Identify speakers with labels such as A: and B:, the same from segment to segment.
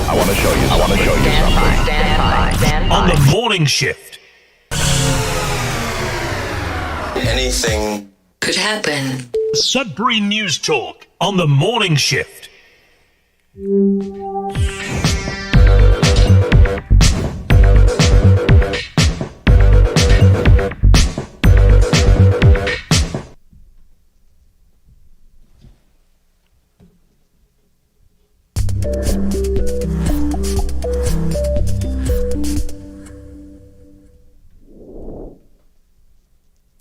A: I want to show you something.
B: Stand by.
C: On the morning shift.
D: Anything
B: could happen.
C: Sudbury News Talk on the morning shift.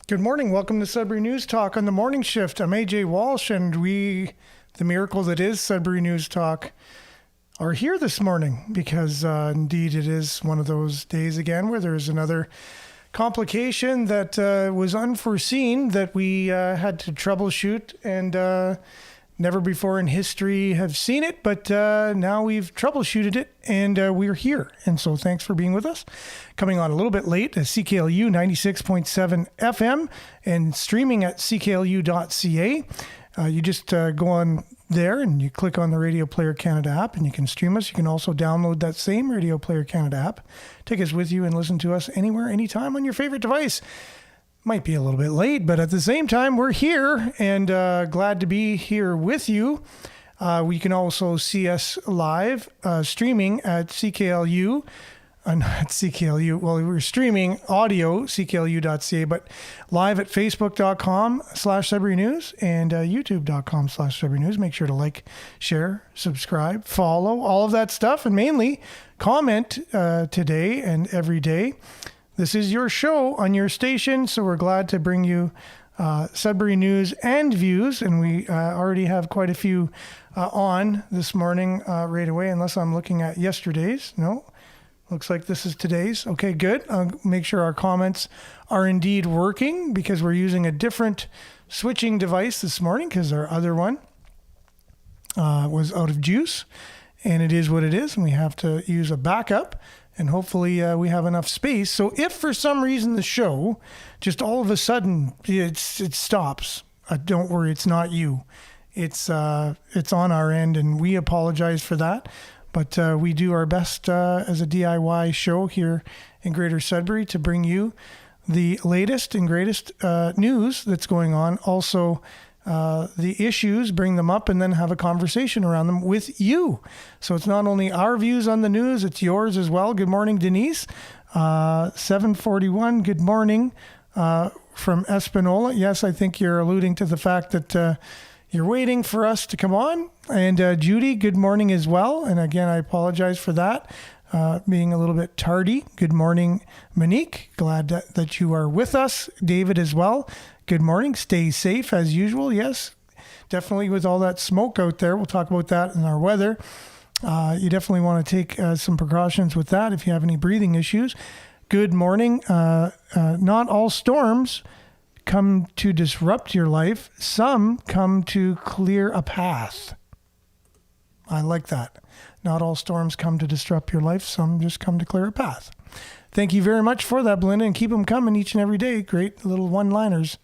E: Good morning. Welcome to Sudbury News Talk on the morning shift. I'm AJ Walsh, and we, the miracle that is Sudbury News Talk, are here this morning because indeed it is one of those days again where there's another complication that was unforeseen that we had to troubleshoot and never before in history have seen it, but now we've troubleshooted it and we're here. And so thanks for being with us. Coming on a little bit late, CKLU 96.7 FM and streaming at cklu.ca. You just go on there and you click on the Radio Player Canada app and you can stream us. You can also download that same Radio Player Canada app. Take us with you and listen to us anywhere, anytime on your favorite device. Might be a little bit late, but at the same time, we're here and glad to be here with you. We can also see us live streaming at CKLU. Not CKLU. Well, we're streaming audio, cklu.ca, but live at facebook.com/Sudbury News and youtube.com/Sudbury News. Make sure to like, share, subscribe, follow, all of that stuff, and mainly comment today and every day. This is your show on your station, so we're glad to bring you Sudbury news and views, and we already have quite a few on this morning right away, unless I'm looking at yesterday's. No, looks like this is today's. Okay, good. I'll make sure our comments are indeed working because we're using a different switching device this morning because our other one was out of juice, and it is what it is, and we have to use a backup. And hopefully we have enough space. So if for some reason the show just all of a sudden it stops, don't worry, it's not you. It's on our end, and we apologize for that. But we do our best as a DIY show here in Greater Sudbury to bring you the latest and greatest news that's going on. Also, the issues, bring them up and then have a conversation around them with you. So it's not only our views on the news, it's yours as well. Good morning, Denise. 741, good morning from Espanola. Yes, I think you're alluding to the fact that you're waiting for us to come on. And Judy, good morning as well. And again, I apologize for that, being a little bit tardy. Good morning, Monique. Glad that you are with us. David as well. Good morning. Stay safe as usual. Yes, definitely with all that smoke out there. We'll talk about that in our weather. You definitely want to take some precautions with that if you have any breathing issues. Good morning. Not all storms come to disrupt your life. Some come to clear a path. I like that. Not all storms come to disrupt your life. Some just come to clear a path. Thank you very much for that, Belinda, and keep them coming each and every day. Great little one-liners.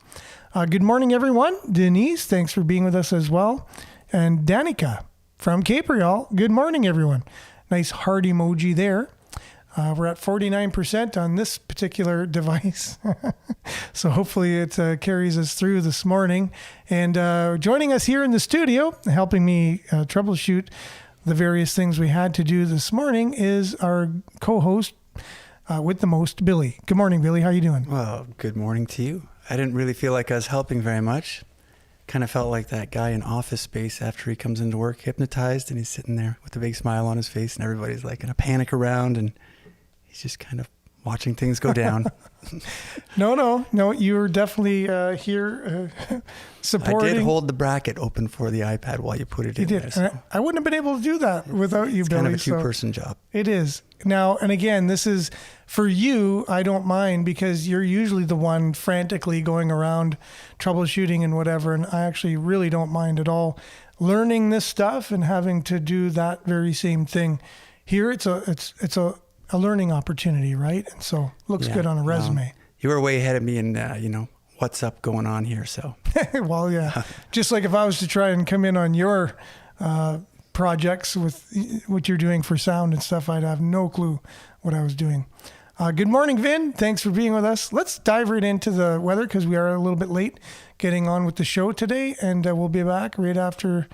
E: Good morning, everyone. Denise, thanks for being with us as well. And Danica from Capriol. Good morning, everyone. Nice heart emoji there. We're at 49% on this particular device. So hopefully it carries us through this morning. And joining us here in the studio, helping me troubleshoot the various things we had to do this morning is our co-host, with the most, Billy. Good morning, Billy. How you doing?
F: Well, good morning to you. I didn't really feel like I was helping very much. Kind of felt like that guy in Office Space after he comes into work hypnotized and he's sitting there with a big smile on his face and everybody's like in a panic around and he's just kind of watching things go down.
E: No. You were definitely here supporting.
F: I did hold the bracket open for the iPad while you put it in there.
E: So. I wouldn't have been able to do that without you,
F: it's
E: Billy.
F: It's kind of a two-person job.
E: It is. Now, and again, this is for you, I don't mind because you're usually the one frantically going around troubleshooting and whatever, and I actually really don't mind at all learning this stuff and having to do that very same thing. Here, it's a learning opportunity, right? And so looks good on a resume.
F: You were way ahead of me in, what's up going on here. So,
E: well, yeah, just like if I was to try and come in on your projects with what you're doing for sound and stuff, I'd have no clue what I was doing. Good morning, Vin. Thanks for being with us. Let's dive right into the weather because we are a little bit late getting on with the show today, and we'll be back right after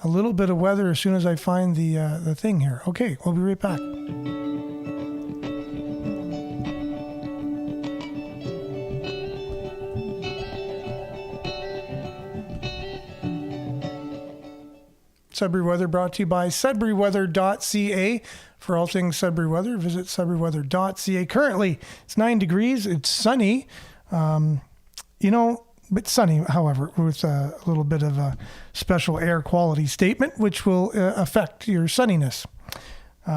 E: a little bit of weather as soon as I find the thing here. Okay, we'll be right back. Sudbury Weather brought to you by sudburyweather.ca. For all things Sudbury weather, visit sudburyweather.ca. Currently, it's 9 degrees. It's sunny, but sunny, however, with a little bit of a special air quality statement, which will affect your sunniness.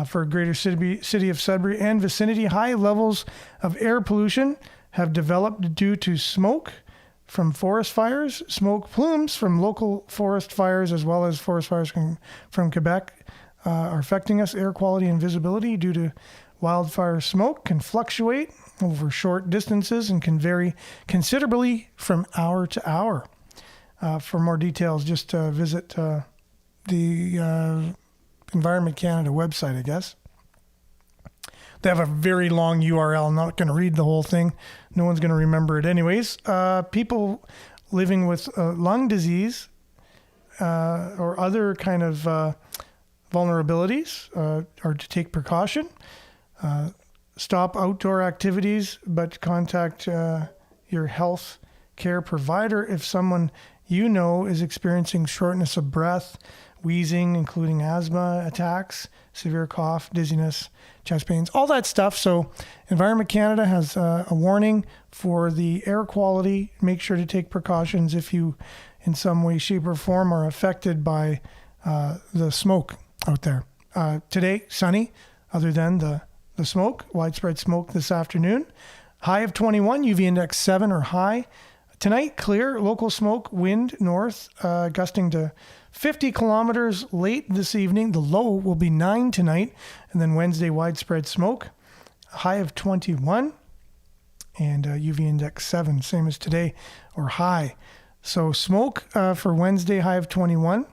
E: For greater city of Sudbury and vicinity, high levels of air pollution have developed due to smoke from forest fires, smoke plumes from local forest fires, as well as forest fires from Quebec are affecting us. Air quality and visibility due to wildfire smoke can fluctuate over short distances and can vary considerably from hour to hour. For more details, just visit the Environment Canada website, I guess. They have a very long URL. I'm not going to read the whole thing. No one's going to remember it anyways. People living with lung disease or other kind of vulnerabilities are to take precaution. Stop outdoor activities, but contact your health care provider if someone you know is experiencing shortness of breath, wheezing, including asthma attacks, severe cough, dizziness, chest pains, all that stuff. So Environment Canada has a warning for the air quality. Make sure to take precautions if you in some way, shape, or form are affected by the smoke out there. Today, sunny, other than the smoke, widespread smoke this afternoon. High of 21, UV index 7 or high. Tonight, clear, local smoke, wind north, gusting to 50 kilometers late this evening. The low will be 9 tonight. And then Wednesday, widespread smoke, high of 21 and UV index 7, same as today, or high. So smoke for Wednesday, high of 21.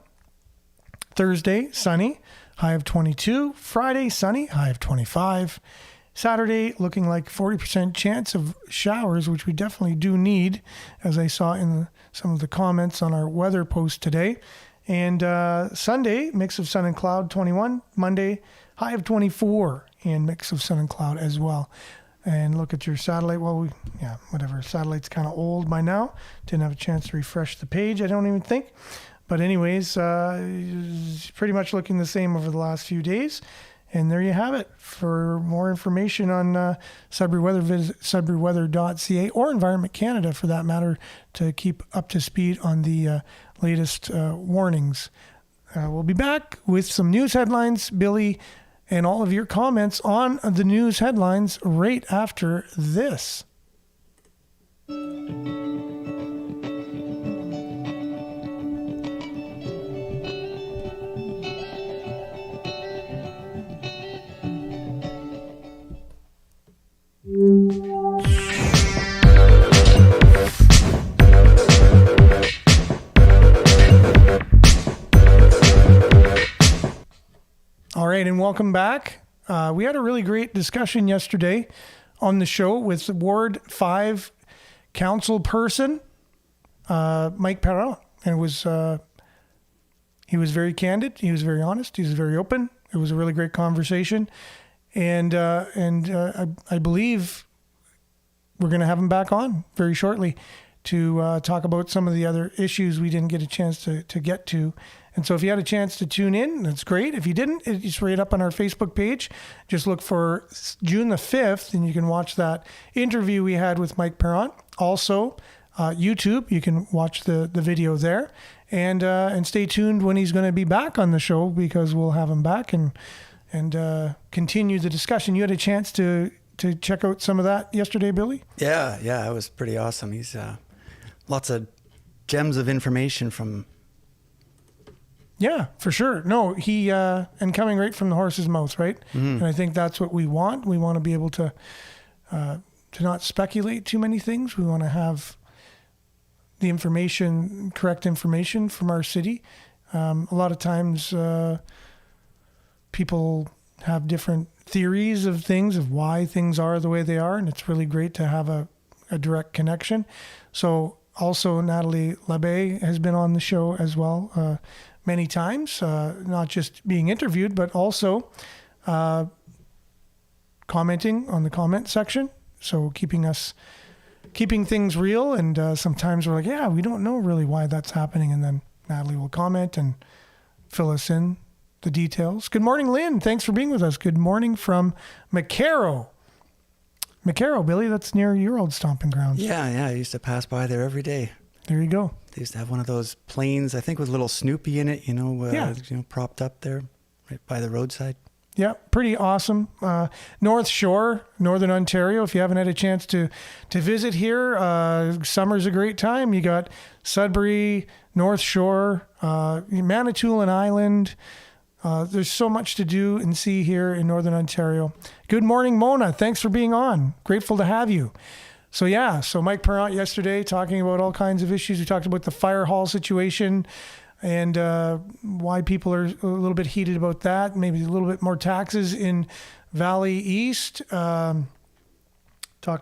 E: Thursday, sunny, high of 22. Friday, sunny, high of 25. Saturday, looking like 40% chance of showers, which we definitely do need, as I saw in some of the comments on our weather post today. And Sunday, mix of sun and cloud, 21. Monday, high of 24 and mix of sun and cloud as well. And look at your satellite. Well, satellite's kind of old by now. Didn't have a chance to refresh the page, I don't even think. But anyways, pretty much looking the same over the last few days. And there you have it. For more information on Sudbury Weather, visit sudburyweather.ca or Environment Canada, for that matter, to keep up to speed on the latest warnings. We'll be back with some news headlines, Billy, and all of your comments on the news headlines right after this. All right, and welcome back. We had a really great discussion yesterday on the show with Ward 5 council person, Mike Perron. And it was he was very candid. He was very honest. He was very open. It was a really great conversation. And I believe we're going to have him back on very shortly to talk about some of the other issues we didn't get a chance to get to. And so if you had a chance to tune in, that's great. If you didn't, it's right up on our Facebook page. Just look for June the 5th, and you can watch that interview we had with Mike Perron. Also, YouTube, you can watch the video there. And stay tuned when he's going to be back on the show, because we'll have him back and continue the discussion. You had a chance to check out some of that yesterday, Billy?
F: Yeah, it was pretty awesome. He's lots of gems of information from...
E: Yeah, for sure. No, he and coming right from the horse's mouth, right? Mm-hmm. And I think that's what we want. We want to be able to not speculate too many things. We want to have the information, correct information from our city, A lot of times people have different theories of things, of why things are the way they are, and it's really great to have a direct connection. So also Natalie Labbé has been on the show as well many times, not just being interviewed, but also commenting on the comment section. So keeping things real, and sometimes we're like, yeah, we don't know really why that's happening, and then Natalie will comment and fill us in the details. Good morning, Lynn. Thanks for being with us. Good morning from McCarrow. McCarrow, Billy, that's near your old stomping grounds.
F: Yeah, I used to pass by there every day.
E: There you go.
F: They used to have one of those planes, I think with little Snoopy in it, propped up there right by the roadside.
E: Yeah, pretty awesome. North Shore, Northern Ontario. If you haven't had a chance to visit here, summer's a great time. You got Sudbury, North Shore, Manitoulin Island. There's so much to do and see here in Northern Ontario. Good morning, Mona. Thanks for being on. Grateful to have you. So Mike Perrant yesterday talking about all kinds of issues. We talked about the fire hall situation and why people are a little bit heated about that. Maybe a little bit more taxes in Valley East. Talked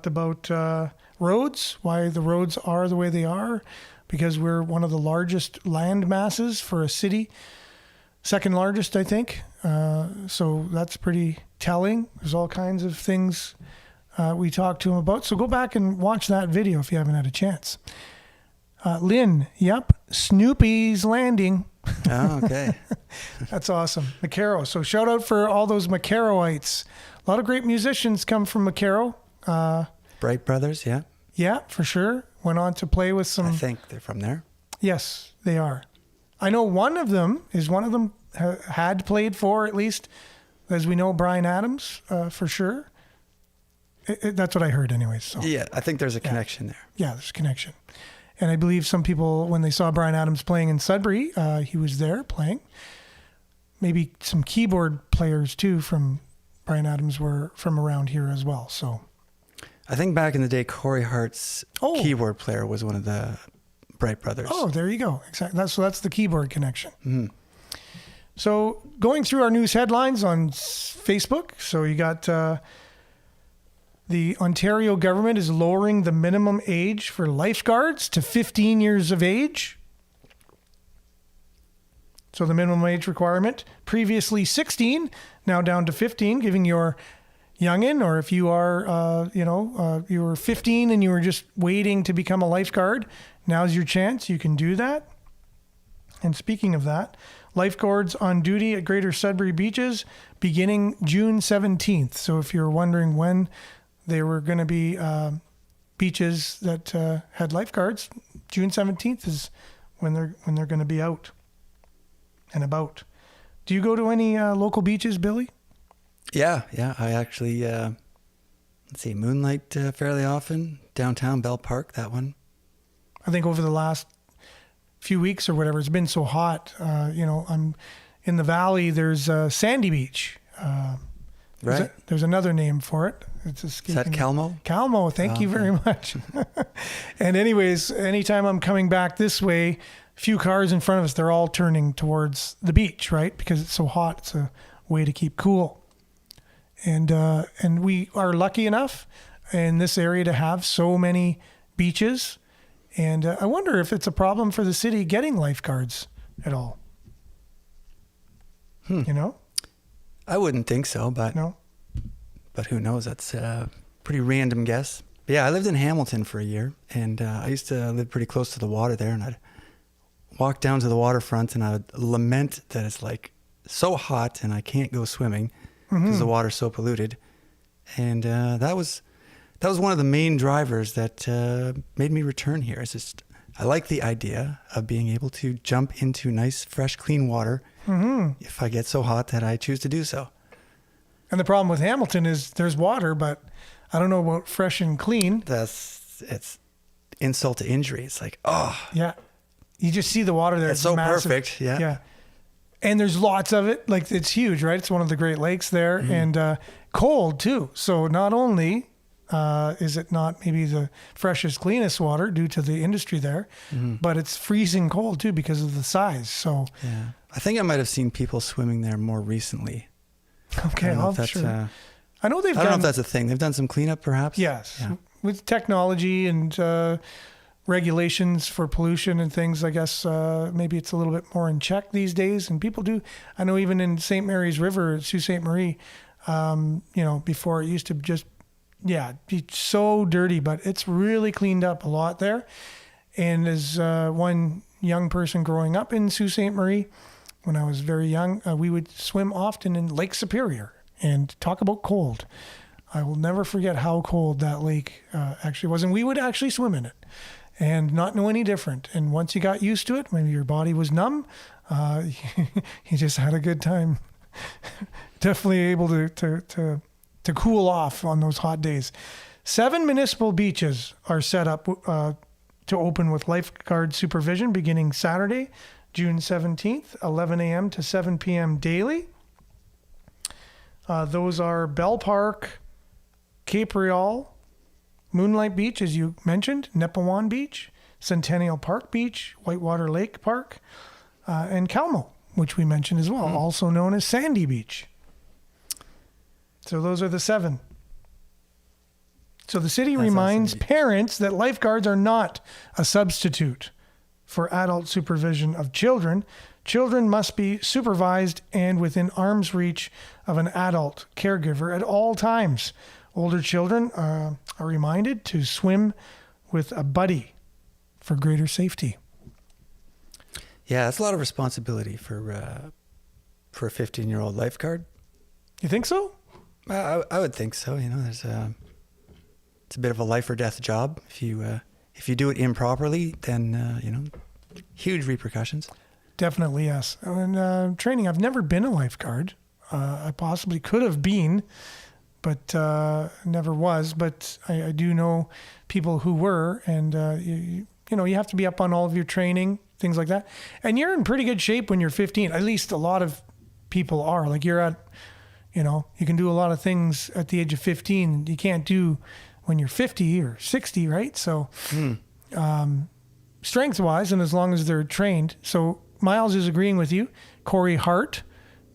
E: about roads, why the roads are the way they are, because we're one of the largest land masses for a city. Second largest, I think. So that's pretty telling. There's all kinds of things we talked to him about. So go back and watch that video if you haven't had a chance. Lynn, yep, Snoopy's Landing.
F: Oh, okay.
E: That's awesome. McCarrow. So shout out for all those McCarrowites. A lot of great musicians come from McCarrow.
F: Bright Brothers, yeah.
E: Yeah, for sure. Went on to play with some...
F: I think they're from there.
E: Yes, they are. I know one of them had played for, at least, as we know, Bryan Adams, for sure. That's what I heard anyways. So.
F: Yeah, I think there's a connection there.
E: Yeah, there's a connection. And I believe some people, when they saw Bryan Adams playing in Sudbury, he was there playing. Maybe some keyboard players, too, from Bryan Adams were from around here as well. So,
F: I think back in the day, Corey Hart's keyboard player was one of the Bright Brothers.
E: Oh, there you go. Exactly. That's the keyboard connection.
F: Mm-hmm.
E: So going through our news headlines on Facebook. So you got the Ontario government is lowering the minimum age for lifeguards to 15 years of age. So the minimum age requirement, previously 16, now down to 15, giving your youngin', or if you are, you were 15 and you were just waiting to become a lifeguard, now's your chance. You can do that. And speaking of that, lifeguards on duty at Greater Sudbury beaches beginning June 17th. So if you're wondering when there were going to be beaches that had lifeguards, June 17th is when they're going to be out and about. Do you go to any local beaches, Billy?
F: Yeah. I actually, moonlight fairly often. Downtown Bell Park, that one.
E: I think over the last few weeks or whatever, it's been so hot. I'm in the valley. There's Sandy Beach.
F: Right.
E: There's another name for it. It's escaping.
F: Is that Calmo?
E: Calmo. Thank you very much. And anyways, anytime I'm coming back this way, a few cars in front of us, they're all turning towards the beach, right? Because it's so hot. It's a way to keep cool. And we are lucky enough in this area to have so many beaches. And I wonder if it's a problem for the city getting lifeguards at all. You know?
F: I wouldn't think so, but
E: No?
F: But who knows? That's a pretty random guess. But yeah, I lived in Hamilton for a year, and I used to live pretty close to the water there, and I'd walk down to the waterfront, and I would lament that it's like so hot, and I can't go swimming because the water's so polluted. And that was one of the main drivers that made me return here. It's just I like the idea of being able to jump into nice, fresh, clean water if I get so hot that I choose to do so.
E: And the problem with Hamilton is there's water, but I don't know about fresh and clean.
F: It's insult to injury. It's like, oh.
E: Yeah. You just see the water there.
F: It's so
E: massive.
F: perfect. Yeah.
E: Yeah. And there's lots of it. Like, it's huge, right? It's one of the Great Lakes there, and cold too. So not only Is it not maybe the freshest, cleanest water due to the industry there? But it's freezing cold too because of the size. So
F: Yeah. I think I might have seen people swimming there more recently.
E: okay,
F: I don't know
E: I'll
F: if that's,
E: sure. I know they've
F: I don't know
E: done.
F: if that's a thing. They've done some cleanup, perhaps.
E: Yes,
F: Yeah.
E: with technology and regulations for pollution and things. I guess maybe it's a little bit more in check these days. And people do. I know even in St. Mary's River, Sault Ste. Marie, before it used to just be so dirty, but it's really cleaned up a lot there. And as one young person growing up in Sault Ste. Marie, when I was very young, we would swim often in Lake Superior. And talk about cold. I will never forget how cold that lake actually was. And we would actually swim in it and not know any different. And once you got used to it, maybe your body was numb, you just had a good time. Definitely able to cool off on those hot days. 7 municipal beaches are set up to open with lifeguard supervision beginning Saturday, June 17th, 11 a.m. to 7 p.m. daily. Those are Bell Park, Cape Real, Moonlight Beach, as you mentioned, Nepewan Beach, Centennial Park Beach, Whitewater Lake Park, and Calmo, which we mentioned as well, also known as Sandy Beach. So those are the 7. So the city reminds parents that lifeguards are not a substitute for adult supervision of children. Children must be supervised and within arm's reach of an adult caregiver at all times. Older children are reminded to swim with a buddy for greater safety.
F: Yeah, that's a lot of responsibility for a 15-year-old lifeguard.
E: You think so?
F: I would think so. It's a bit of a life or death job. If you do it improperly, then huge repercussions.
E: Definitely, yes. And training, I've never been a lifeguard. I possibly could have been, but never was. But I do know people who were, and you have to be up on all of your training, things like that. And you're in pretty good shape when you're 15. At least a lot of people are. Like you're at, you can do a lot of things at the age of 15 you can't do when you're 50 or 60, right? So strength-wise, and as long as they're trained. So Miles is agreeing with you. Corey Hart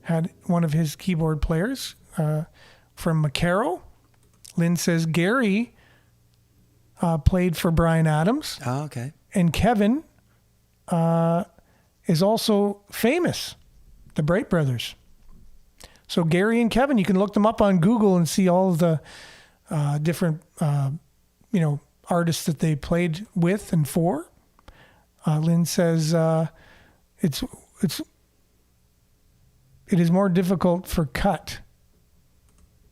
E: had one of his keyboard players from McCarroll. Lynn says Gary played for Bryan Adams.
F: Oh, okay.
E: And Kevin is also famous, the Bright Brothers. So Gary and Kevin, you can look them up on Google and see all of the different, artists that they played with and for. Lynn says it is more difficult for cut.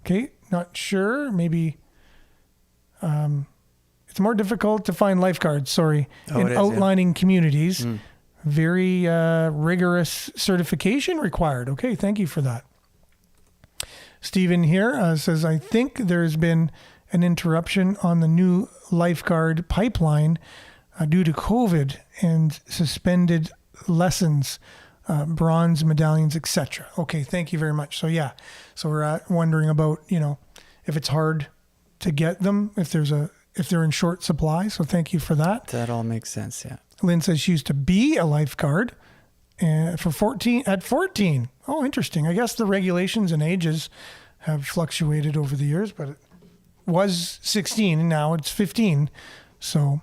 E: Okay, not sure. Maybe it's more difficult to find lifeguards. In outlining communities. Very rigorous certification required. Okay, thank you for that. Stephen here says, I think there's been an interruption on the new lifeguard pipeline due to COVID and suspended lessons, bronze medallions, etc. Okay, thank you very much. So we're wondering about, if it's hard to get them, if they're in short supply. So thank you for that.
F: That all makes sense, yeah.
E: Lynn says she used to be a lifeguard at 14. Oh, interesting. I guess the regulations and ages have fluctuated over the years, but it was 16 and now it's 15. So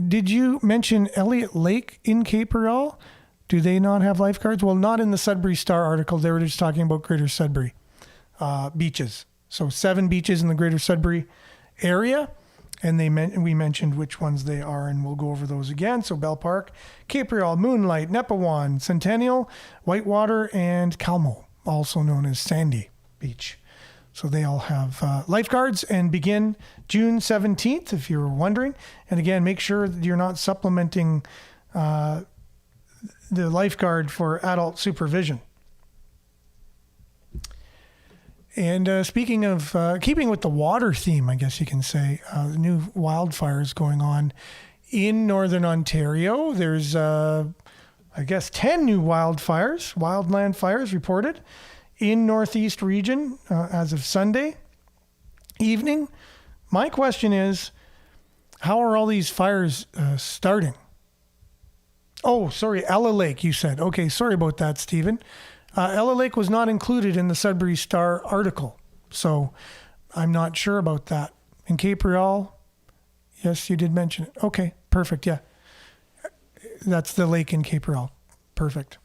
E: did you mention Elliott Lake in Cape Real? Do they not have lifeguards? Well, not in the Sudbury Star article. They were just talking about Greater Sudbury beaches. So 7 beaches in the Greater Sudbury area. And we mentioned which ones they are, and we'll go over those again. So Bell Park, Cape Real, Moonlight, Nepewan, Centennial, Whitewater, and Calmo, also known as Sandy Beach. So they all have lifeguards and begin June 17th, if you're wondering. And again, make sure that you're not supplementing the lifeguard for adult supervision. And speaking of keeping with the water theme, I guess you can say, new wildfires going on in Northern Ontario. There's, 10 new wildland fires reported in Northeast region as of Sunday evening. my question is, how are all these fires starting? Oh, sorry, Ella Lake, you said. Okay, sorry about that, Stephen. Ella Lake was not included in the Sudbury Star article, so I'm not sure about that. In Cape Real, yes, you did mention it. Okay, perfect, yeah. That's the lake in Cape Real. Perfect.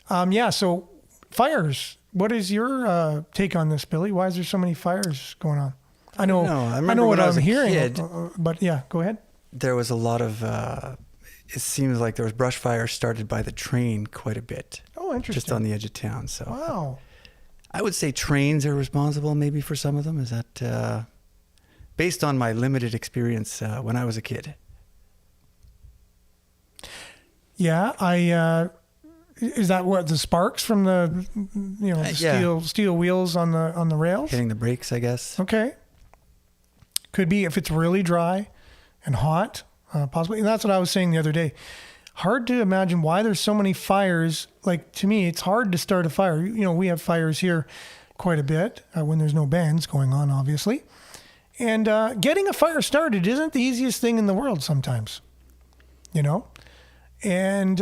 E: So fires. What is your take on this, Billy? Why is there so many fires going on? I know what I'm hearing, but yeah, go ahead.
F: There was a lot of, it seems like there was brush fires started by the train quite a bit.
E: Oh, interesting.
F: Just on the edge of town. So
E: wow.
F: I would say trains are responsible maybe for some of them. Is that based on my limited experience when I was a kid?
E: Yeah, is that what the sparks from the steel wheels on the rails
F: hitting the brakes, I guess.
E: Okay, could be if it's really dry and hot, possibly. And that's what I was saying the other day. Hard to imagine why there's so many fires. Like, to me, it's hard to start a fire. We have fires here quite a bit when there's no bands going on, obviously. And getting a fire started isn't the easiest thing in the world sometimes, And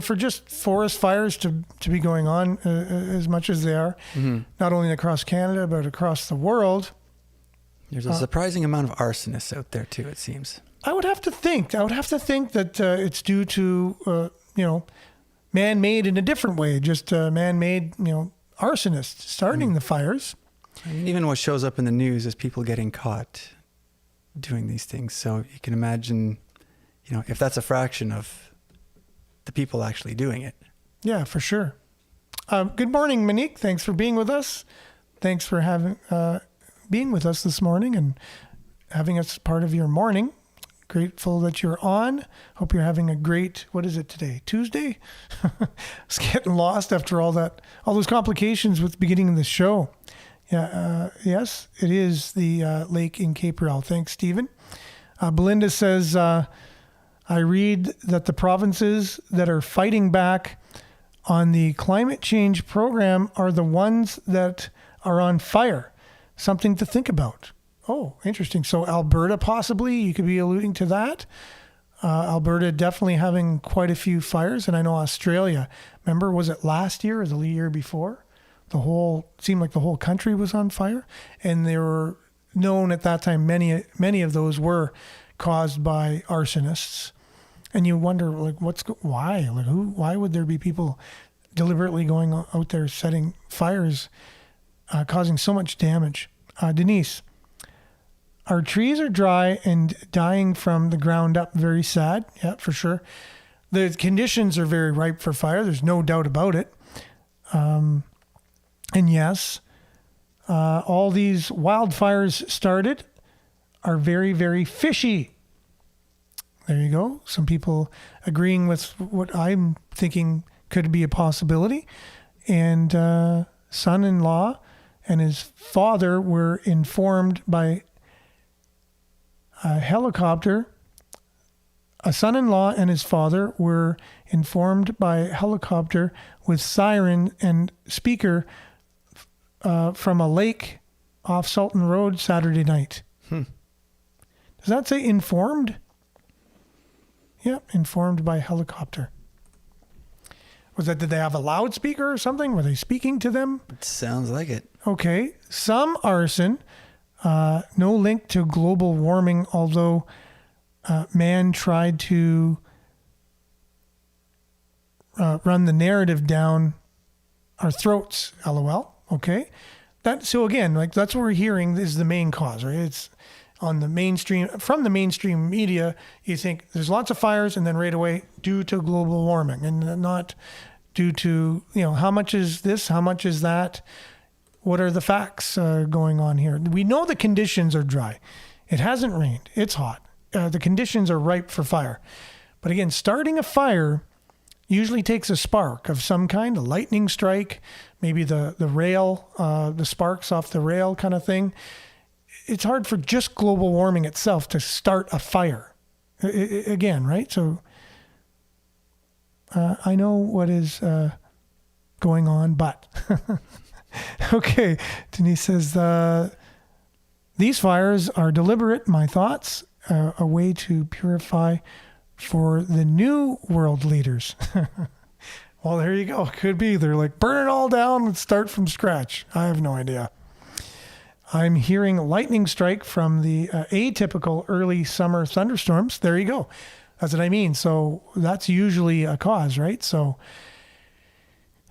E: for just forest fires to be going on as much as they are, not only across Canada, but across the world.
F: There's a surprising amount of arsonists out there too, it seems.
E: I would have to think that it's due to, man-made in a different way, just man-made, arsonists starting the fires.
F: I mean, even what shows up in the news is people getting caught doing these things. So you can imagine, if that's a fraction of the people actually doing it. Yeah,
E: for sure. Good morning, Monique. Thanks for being with us. Thanks for being with us this morning and having us part of your morning. Grateful that you're on. Hope you're having a great, what is it today? Tuesday? I was getting lost after all those complications with the beginning of the show. Yeah, yes, it is the lake in Cape Real. Thanks, Stephen. Belinda says, I read that the provinces that are fighting back on the climate change program are the ones that are on fire. Something to think about. Oh, interesting. So Alberta, possibly, you could be alluding to that. Alberta definitely having quite a few fires. And I know Australia, remember, was it last year or the year before? Seemed like the whole country was on fire. And they were known at that time, many of those were caused by arsonists. And you wonder, why? Why would there be people deliberately going out there setting fires, causing so much damage? Denise, our trees are dry and dying from the ground up. Very sad. Yeah, for sure. The conditions are very ripe for fire. There's no doubt about it. And yes, all these wildfires started are very, very fishy. There you go. Some people agreeing with what I'm thinking could be a possibility. And son-in-law and his father were informed by a helicopter. A son-in-law and his father were informed by helicopter with siren and speaker from a lake off Sultan Road Saturday night. Does that say informed? Yep, informed by helicopter. Did they have a loudspeaker or something? Were they speaking to them?
F: It sounds like it.
E: Okay. Some arson, no link to global warming, although man tried to run the narrative down our throats, LOL. Okay. So again, that's what we're hearing is the main cause, right? It's on the mainstream, from the mainstream media, you think there's lots of fires and then right away due to global warming and not due to, how much is this? How much is that? What are the facts going on here? We know the conditions are dry. It hasn't rained. It's hot. The conditions are ripe for fire. But again, starting a fire usually takes a spark of some kind, a lightning strike, maybe the rail, the sparks off the rail kind of thing. It's hard for just global warming itself to start a fire. Again, right? So I know what is going on, but... Okay, Denise says These fires are deliberate, my thoughts, a way to purify for the new world leaders. Well, there you go. Could be. They're like, burn it all down and start from scratch. I have no idea. I'm hearing lightning strike from the atypical early summer thunderstorms. There you go. That's what I mean. So that's usually a cause, right? So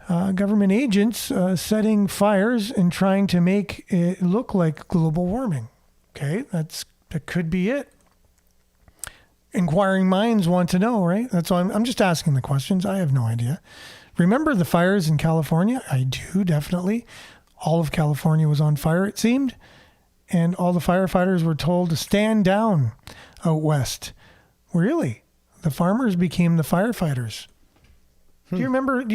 E: government agents setting fires and trying to make it look like global warming. Okay, that could be it. Inquiring minds want to know, right? That's why I'm just asking the questions. I have no idea. Remember the fires in California? I do, definitely. All of California was on fire, it seemed. And all the firefighters were told to stand down out west. Really? The farmers became the firefighters. Do you remember?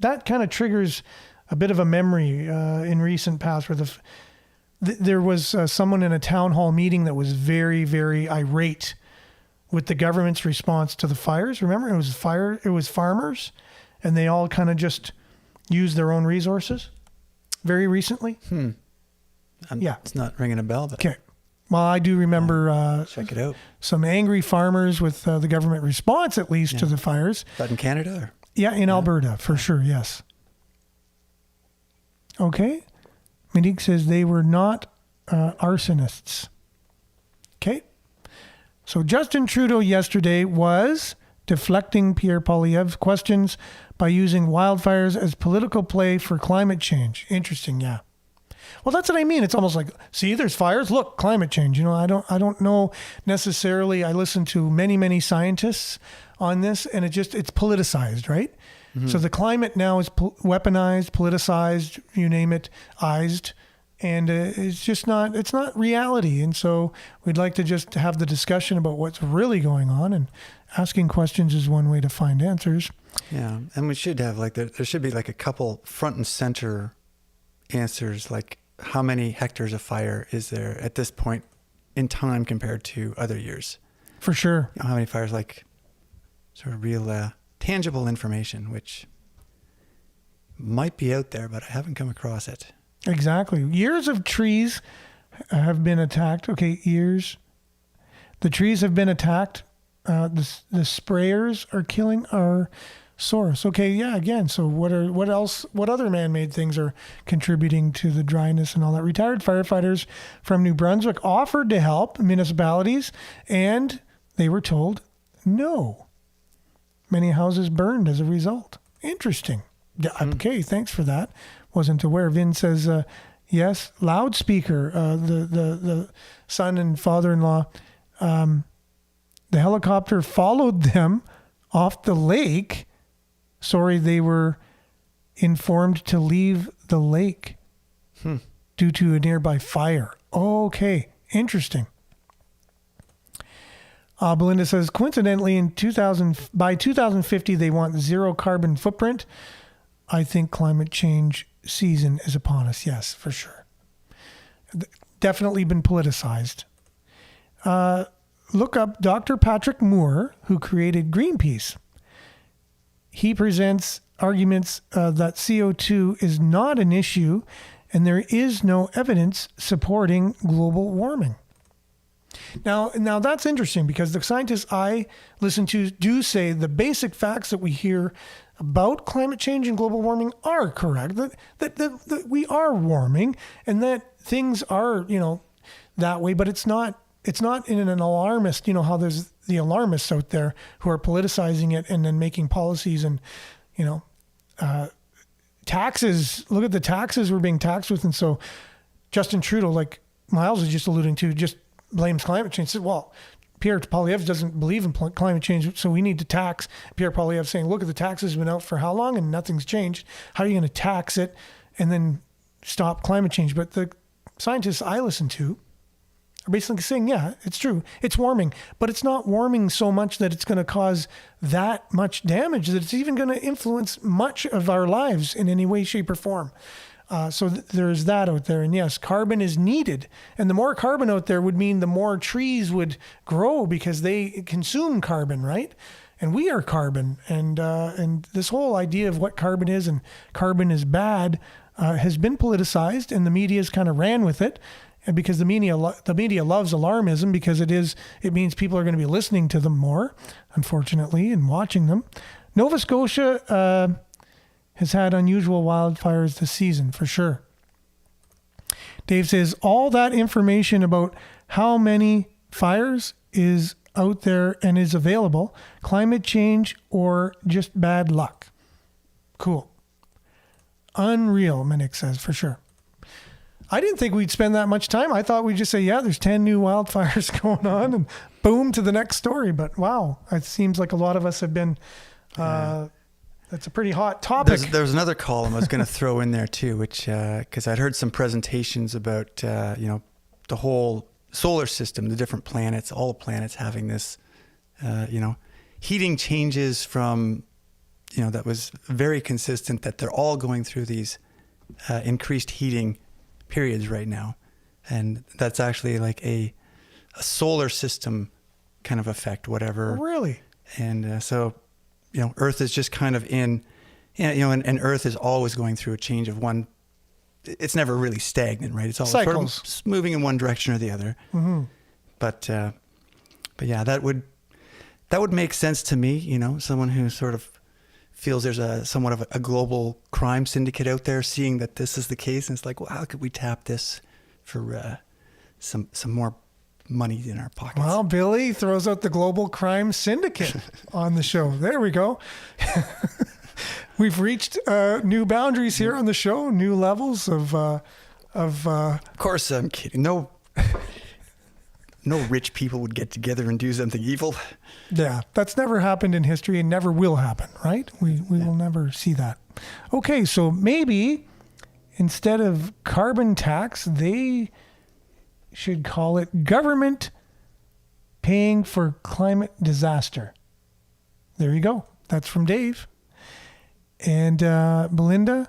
E: That kind of triggers a bit of a memory in recent past where there was someone in a town hall meeting that was very, very irate with the government's response to the fires. Remember, it was farmers, and they all kind of just used their own resources very recently.
F: Yeah. It's not ringing a bell, but
E: okay. Well, I do remember
F: check it out.
E: Some angry farmers with the government response, at least, to the fires.
F: Is that in Canada? Or?
E: Yeah, in Alberta, for sure, yes. Okay. Monique says they were not arsonists. Okay. So Justin Trudeau yesterday was deflecting Pierre Poilievre's questions by using wildfires as political play for climate change. Interesting, yeah. Well, that's what I mean. It's almost like, see, there's fires. Look, climate change. You know, I don't know necessarily. I listen to many scientists on this, and it's politicized, right? Mm-hmm. So the climate now is weaponized, politicized, you name it, ized, and it's not reality. And so we'd like to just have the discussion about what's really going on, and asking questions is one way to find answers.
F: Yeah, and we should have there should be like a couple front and center answers, like how many hectares of fire is there at this point in time compared to other years?
E: For sure.
F: You know, how many fires, like sort of real tangible information, which might be out there, but I haven't come across it.
E: Exactly. Years of trees have been attacked. Okay, years. The trees have been attacked. The sprayers are killing our source. Okay, yeah, again, so what other man-made things are contributing to the dryness and all that? Retired firefighters from New Brunswick offered to help municipalities, and they were told no. Many houses burned as a result. Interesting. Yeah, okay, thanks for that. Wasn't aware. Vin says, yes, loudspeaker, the son and father-in-law, the helicopter followed them off the lake. Sorry, they were informed to leave the lake due to a nearby fire. Okay, interesting. Belinda says, coincidentally, by 2050, they want zero carbon footprint. I think climate change season is upon us. Yes, for sure. Definitely been politicized. Look up Dr. Patrick Moore, who created Greenpeace. He presents arguments that CO2 is not an issue and there is no evidence supporting global warming. Now that's interesting because the scientists I listen to do say the basic facts that we hear about climate change and global warming are correct, that we are warming and that things are, that way, but it's not in an alarmist, how there's the alarmists out there who are politicizing it and then making policies and, taxes. Look at the taxes we're being taxed with. And so Justin Trudeau, like Miles was just alluding to, just blames climate change. Said, well, Pierre Poilievre doesn't believe in climate change, so we need to tax. Pierre Poilievre saying, look at the taxes have been out for how long and nothing's changed. How are you going to tax it and then stop climate change? But the scientists I listen to are basically saying, yeah, it's true. It's warming, but it's not warming so much that it's going to cause that much damage, that it's even going to influence much of our lives in any way, shape, or form. So there's that out there. And yes, carbon is needed. And the more carbon out there would mean the more trees would grow because they consume carbon, right? and we are carbon. And this whole idea of what carbon is and carbon is bad has been politicized, and the media's kind of ran with it. And because the media loves alarmism, because it means people are going to be listening to them more, unfortunately, and watching them. Nova Scotia has had unusual wildfires this season, for sure. Dave says all that information about how many fires is out there and is available, climate change or just bad luck. Cool. Unreal, Minik says, for sure. I didn't think we'd spend that much time. I thought we'd just say, yeah, there's 10 new wildfires going on and boom to the next story. But wow, it seems like a lot of us have been, that's a pretty hot topic.
F: There's another column I was going to throw in there too, which, because I'd heard some presentations about, the whole solar system, the different planets, all the planets having this, heating changes from, that was very consistent, that they're all going through these increased heating periods right now. And that's actually like a solar system kind of effect, whatever.
E: Oh, really?
F: And so, Earth is just kind of in, and Earth is always going through a change of one. It's never really stagnant, right? It's all
E: cycles.
F: Sort of moving in one direction or the other.
E: Mm-hmm.
F: But yeah, that would make sense to me. Someone who sort of feels there's somewhat of a global crime syndicate out there, seeing that this is the case, and it's like, well, how could we tap this for some more money in our pockets?
E: Well, Billy throws out the global crime syndicate on the show. There we go. We've reached new boundaries here on the show, new levels of. Of
F: course, I'm kidding. No rich people would get together and do something evil.
E: Yeah, that's never happened in history and never will happen, right? We will never see that. Okay, so maybe instead of carbon tax, they should call it government paying for climate disaster. There you go. That's from Dave. And Belinda,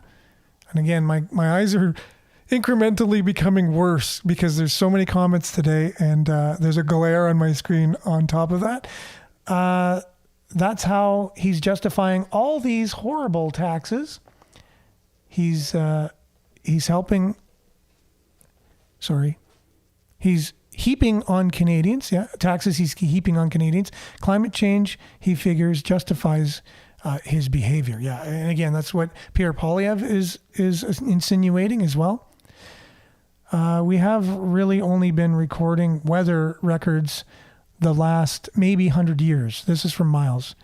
E: and again, my eyes are incrementally becoming worse because there's so many comments today, and there's a glare on my screen on top of that. That's how he's justifying all these horrible taxes. He's helping. Sorry, he's heaping on Canadians. Yeah, taxes he's heaping on Canadians. Climate change, he figures, justifies his behavior. Yeah, and again, that's what Pierre Poilievre is insinuating as well. We have really only been recording weather records the last maybe 100 years. This is from Miles.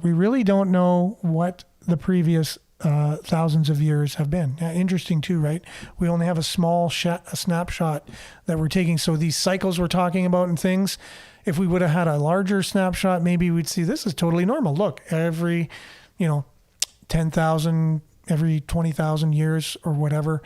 E: We really don't know what the previous thousands of years have been. Interesting too, right? We only have a small snapshot that we're taking. So these cycles we're talking about and things, if we would have had a larger snapshot, maybe we'd see this is totally normal. Look, every, 10,000, every 20,000 years or whatever,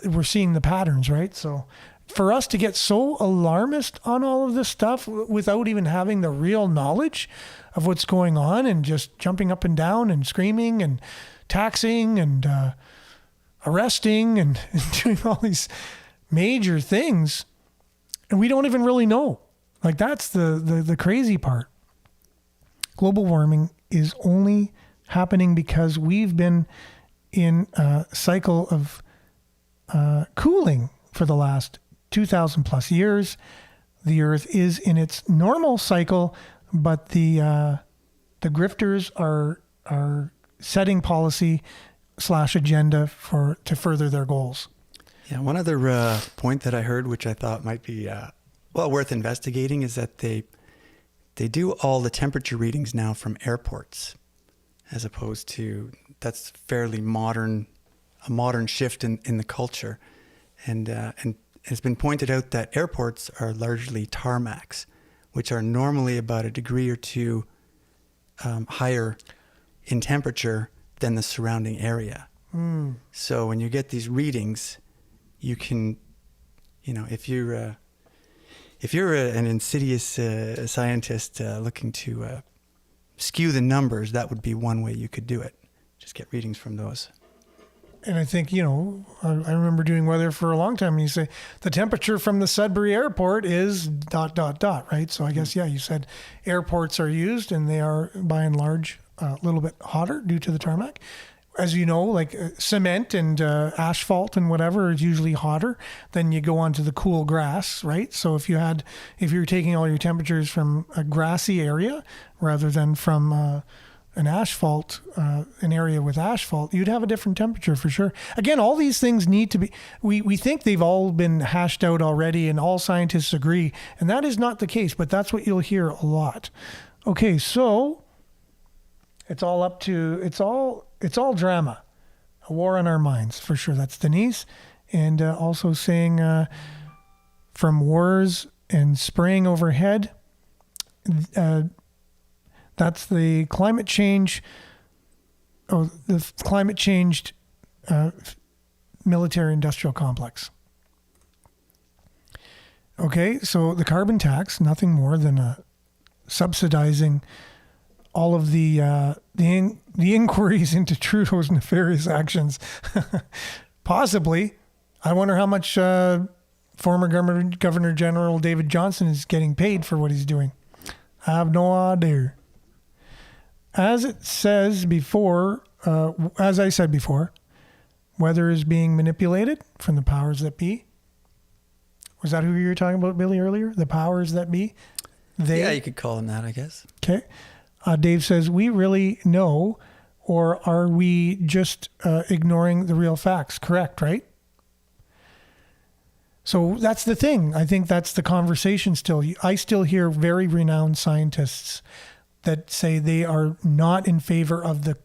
E: we're seeing the patterns, right? So for us to get so alarmist on all of this stuff without even having the real knowledge of what's going on and just jumping up and down and screaming and taxing and arresting and doing all these major things, and we don't even really know. Like, that's the crazy part. Global warming is only happening because we've been in a cycle of cooling for the last 2,000 plus years. The Earth is in its normal cycle, but the grifters are setting policy / agenda to further their goals.
F: Yeah, one other point that I heard, which I thought might be worth investigating, is that they do all the temperature readings now from airports, as opposed to, that's fairly modern, a modern shift in the culture. And it's been pointed out that airports are largely tarmacs, which are normally about a degree or two higher in temperature than the surrounding area. So when you get these readings, you can, if you're an insidious scientist looking to skew the numbers, that would be one way you could do it. Just get readings from those.
E: And I think, I remember doing weather for a long time, and you say the temperature from the Sudbury airport is ... right? So I guess, you said airports are used, and they are by and large a little bit hotter due to the tarmac. As you know, like cement and asphalt and whatever is usually hotter. Then you go on to the cool grass, right? So if you're taking all your temperatures from a grassy area rather than from an asphalt, an area with asphalt, you'd have a different temperature for sure. Again, all these things need to be, we think they've all been hashed out already and all scientists agree, and that is not the case, but that's what you'll hear a lot. Okay, so it's all drama, a war on our minds for sure. That's Denise. And also saying from wars and spraying overhead, that's the climate change. Oh, the climate changed military industrial complex. Okay, so the carbon tax, nothing more than subsidizing all of the inquiries into Trudeau's nefarious actions. Possibly. I wonder how much former Governor General David Johnston is getting paid for what he's doing. I have no idea. As it says before, as I said before, weather is being manipulated from the powers that be. Was that who you were talking about, Billy, earlier? The powers that be?
F: Yeah, you could call them that, I guess.
E: Okay. Dave says, we really know, or are we just ignoring the real facts? Correct, right? So that's the thing. I think that's the conversation still. I still hear very renowned scientists that say they are not in favor of the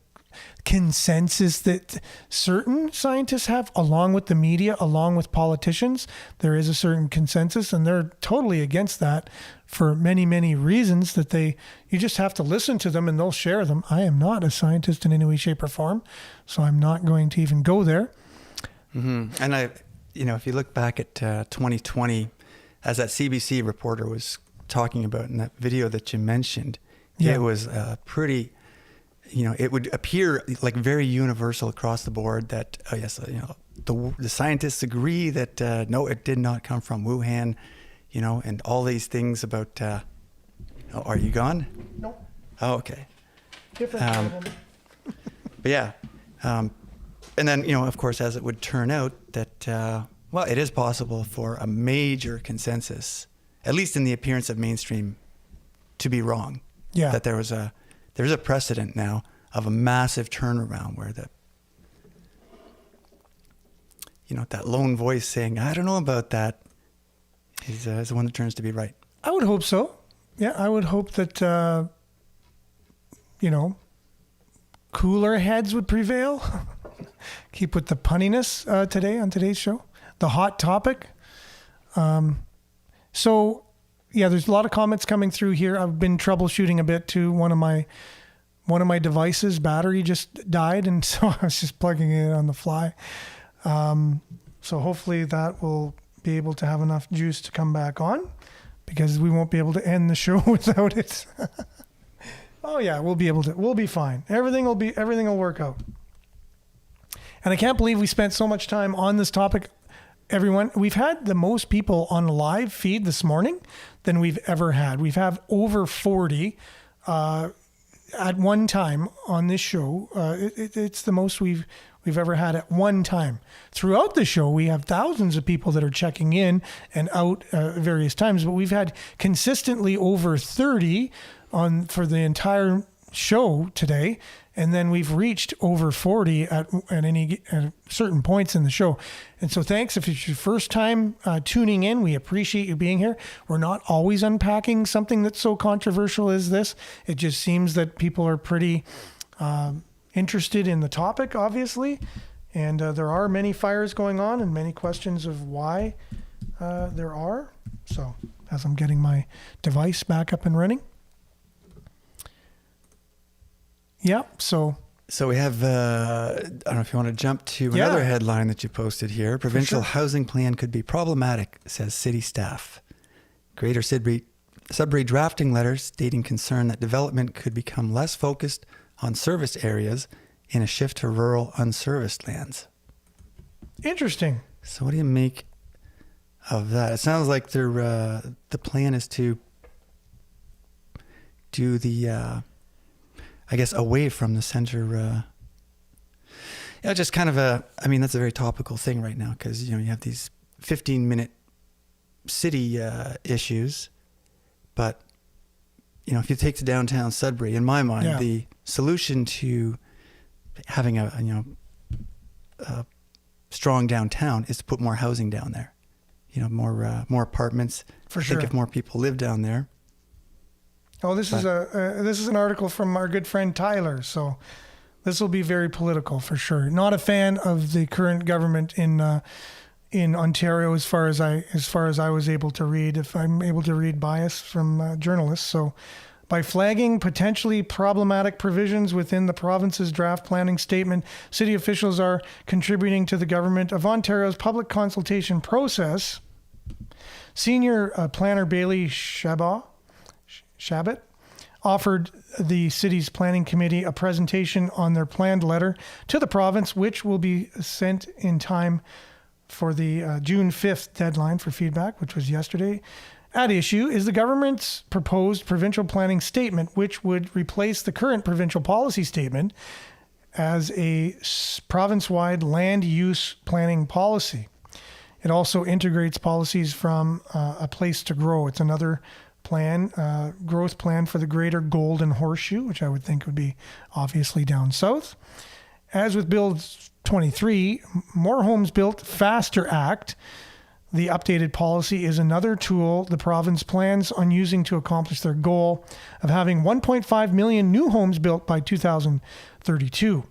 E: consensus that certain scientists have, along with the media, along with politicians. There is a certain consensus, and they're totally against that for many, many reasons that you just have to listen to them and they'll share them. I am not a scientist in any way, shape, or form, so I'm not going to even go there.
F: Mm-hmm. And if you look back at 2020, as that CBC reporter was talking about in that video that you mentioned, it was pretty, it would appear like very universal across the board that, the scientists agree that, no, it did not come from Wuhan, and all these things about, are you gone?
E: Nope.
F: Oh, okay.
E: Different.
F: But yeah. And then, of course, as it would turn out that, it is possible for a major consensus, at least in the appearance of mainstream, to be wrong.
E: Yeah.
F: That there's a precedent now of a massive turnaround where that lone voice saying, I don't know about that, is the one that turns to be right.
E: I would hope so. Yeah, I would hope that, cooler heads would prevail. Keep with the punniness today on today's show. The hot topic. So, there's a lot of comments coming through here. I've been troubleshooting a bit too. One of my devices' battery just died, and so I was just plugging it in on the fly. So hopefully that will be able to have enough juice to come back on, because we won't be able to end the show without it. Oh yeah, we'll be fine. Everything will work out. And I can't believe we spent so much time on this topic. Everyone, we've had the most people on a live feed this morning than we've ever had. We've had over 40 at one time on this show. It's the most we've ever had at one time. Throughout the show, we have thousands of people that are checking in and out various times, but we've had consistently over 30 for the entire show today. And then we've reached over 40 at certain points in the show. And so thanks. If it's your first time tuning in, we appreciate you being here. We're not always unpacking something that's so controversial as this. It just seems that people are pretty interested in the topic, obviously. And there are many fires going on and many questions of why there are. So as I'm getting my device back up and running. Yeah, so
F: we have, I don't know if you want to jump to another headline that you posted here. Provincial housing plan could be problematic, says city staff. Greater Sudbury drafting letters stating concern that development could become less focused on service areas in a shift to rural unserviced lands.
E: Interesting.
F: So what do you make of that? It sounds like the plan is to do the, I guess, away from the center. Just kind of that's a very topical thing right now because, you have these 15-minute city issues. But, if you take to downtown Sudbury, in my mind, the solution to having a strong downtown is to put more housing down there. More apartments.
E: For sure.
F: I think if more people live down there.
E: Oh, this is an article from our good friend Tyler. So this will be very political for sure. Not a fan of the current government in Ontario, as far as I was able to read. If I'm able to read bias from journalists, so by flagging potentially problematic provisions within the province's draft planning statement, city officials are contributing to the government of Ontario's public consultation process. Senior planner Bailey Shabbat offered the city's planning committee a presentation on their planned letter to the province, which will be sent in time for the June 5th deadline for feedback, which was yesterday. At issue is the government's proposed provincial planning statement, which would replace the current provincial policy statement as a province-wide land use planning policy. It also integrates policies from a place to grow. It's another plan, growth plan for the greater Golden Horseshoe, which I would think would be obviously down south. As with Bill 23, More Homes Built Faster Act, the updated policy is another tool the province plans on using to accomplish their goal of having 1.5 million new homes built by 2032.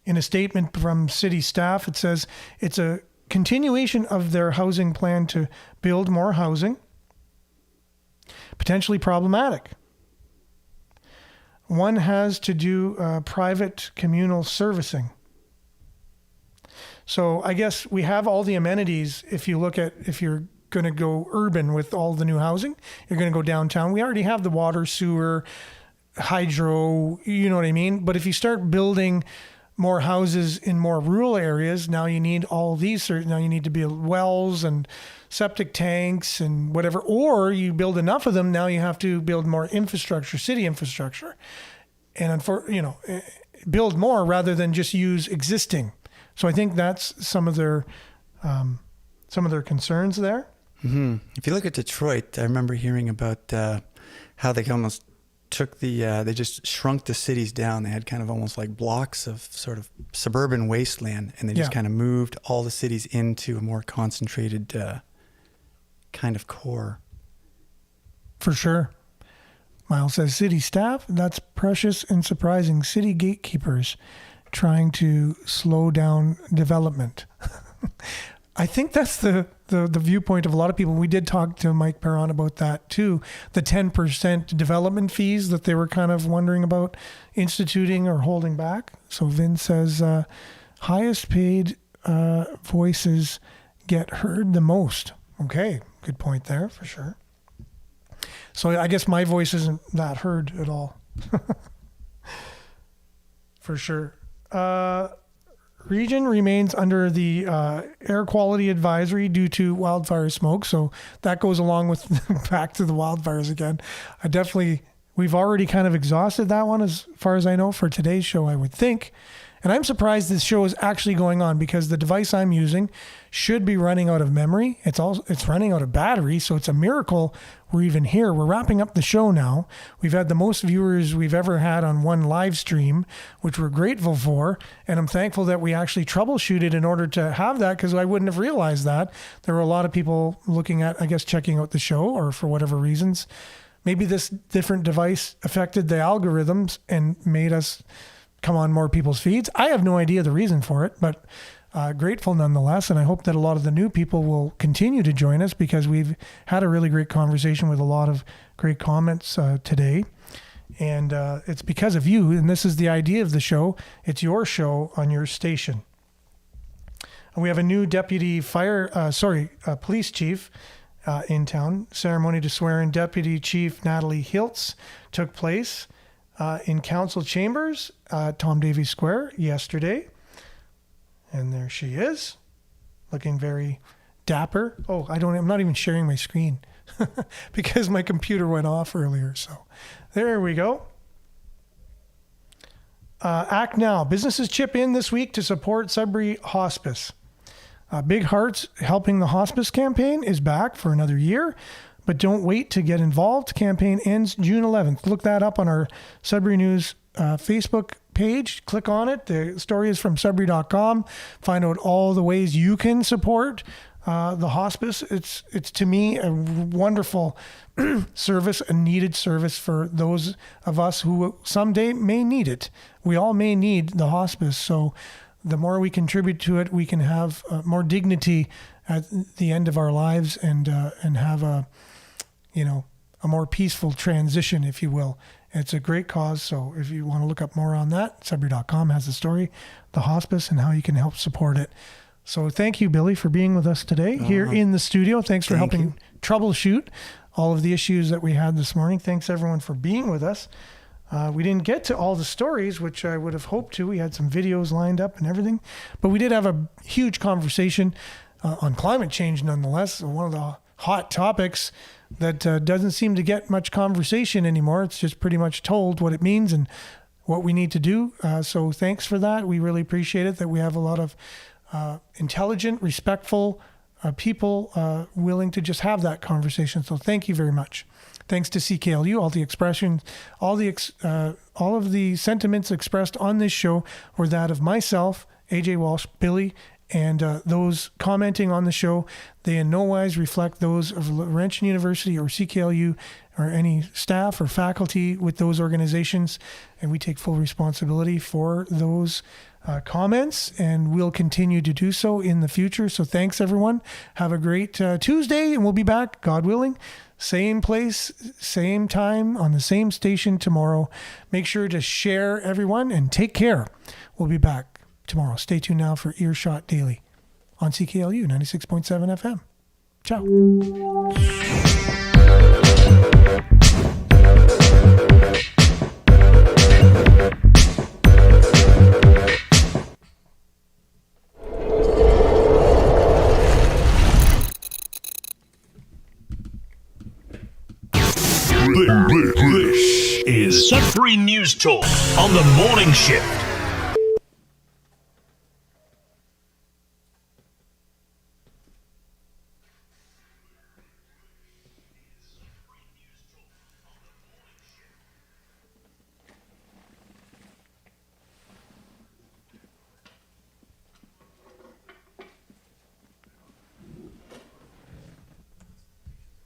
E: In a statement from city staff, it says it's a continuation of their housing plan to build more housing. Potentially problematic. One has to do private communal servicing. So I guess we have all the amenities. If you're going to go urban with all the new housing, you're going to go downtown. We already have the water, sewer, hydro, you know what I mean? But if you start building more houses in more rural areas, now you need all these. Now you need to build wells and septic tanks and whatever. Or you build enough of them, now you have to build more infrastructure, city infrastructure. And build more rather than just use existing. So I think that's some of their concerns there.
F: Mm-hmm. If you look at Detroit, I remember hearing about how they almost took they just shrunk the cities down. They had kind of almost like blocks of sort of suburban wasteland, and they just kind of moved all the cities into a more concentrated kind of core.
E: For sure. Miles says, city staff, that's precious and surprising. City gatekeepers trying to slow down development. I think that's the viewpoint of a lot of people. We did talk to Mike Perron about that too. The 10% development fees that they were kind of wondering about instituting or holding back. So Vin says, highest paid voices get heard the most. Okay, good point there for sure. So I guess my voice isn't that heard at all. For sure. Region remains under the air quality advisory due to wildfire smoke. So that goes along with back to the wildfires again. We've already kind of exhausted that one as far as I know for today's show, I would think. And I'm surprised this show is actually going on because the device I'm using should be running out of memory. It's running out of battery. So it's a miracle we're even here. We're wrapping up the show now. We've had the most viewers we've ever had on one live stream, which we're grateful for. And I'm thankful that we actually troubleshooted in order to have that because I wouldn't have realized that. There were a lot of people looking at, I guess, checking out the show or for whatever reasons. Maybe this different device affected the algorithms and made us come on more people's feeds. I have no idea the reason for it, but grateful nonetheless. And I hope that a lot of the new people will continue to join us because we've had a really great conversation with a lot of great comments today. And it's because of you. And this is the idea of the show. It's your show on your station. And we have a new deputy police chief in town. Ceremony to swear in Deputy Chief Natalie Hiltz took place in council chambers, Tom Davies Square yesterday. And there she is, looking very dapper. Oh, I'm not even sharing my screen because my computer went off earlier. So there we go. Act Now. Businesses chip in this week to support Sudbury Hospice. Big Hearts Helping the Hospice campaign is back for another year, but don't wait to get involved. Campaign ends June 11th. Look that up on our Sudbury News Facebook page. Click on it. The story is from Sudbury.com. Find out all the ways you can support the hospice. It's to me a wonderful service, a needed service for those of us who someday may need it. We all may need the hospice. So the more we contribute to it, we can have more dignity at the end of our lives and have a more peaceful transition, if you will. It's a great cause. So if you want to look up more on that, Sudbury.com has the story, the hospice, and how you can help support it. So thank you, Billy, for being with us today here in the studio. Thanks for helping troubleshoot all of the issues that we had this morning. Thanks, everyone, for being with us. We didn't get to all the stories, which I would have hoped to. We had some videos lined up and everything. But we did have a huge conversation on climate change, nonetheless. One of the hot topics that doesn't seem to get much conversation anymore. It's just pretty much told what it means and what we need to do. So thanks for that. We really appreciate it that we have a lot of intelligent, respectful people willing to just have that conversation. So thank you very much. Thanks to CKLU, all the expressions, all of the sentiments expressed on this show were that of myself, AJ Walsh, Billy, and those commenting on the show. They in no wise reflect those of Laurentian University or CKLU or any staff or faculty with those organizations. And we take full responsibility for those comments, and we'll continue to do so in the future. So thanks, everyone. Have a great Tuesday, and we'll be back, God willing, same place, same time, on the same station tomorrow. Make sure to share, everyone, and take care. We'll be back tomorrow. Stay tuned now for Earshot Daily on CKLU 96.7 FM. Ciao.
C: This is Sudbury News Talk on the morning shift.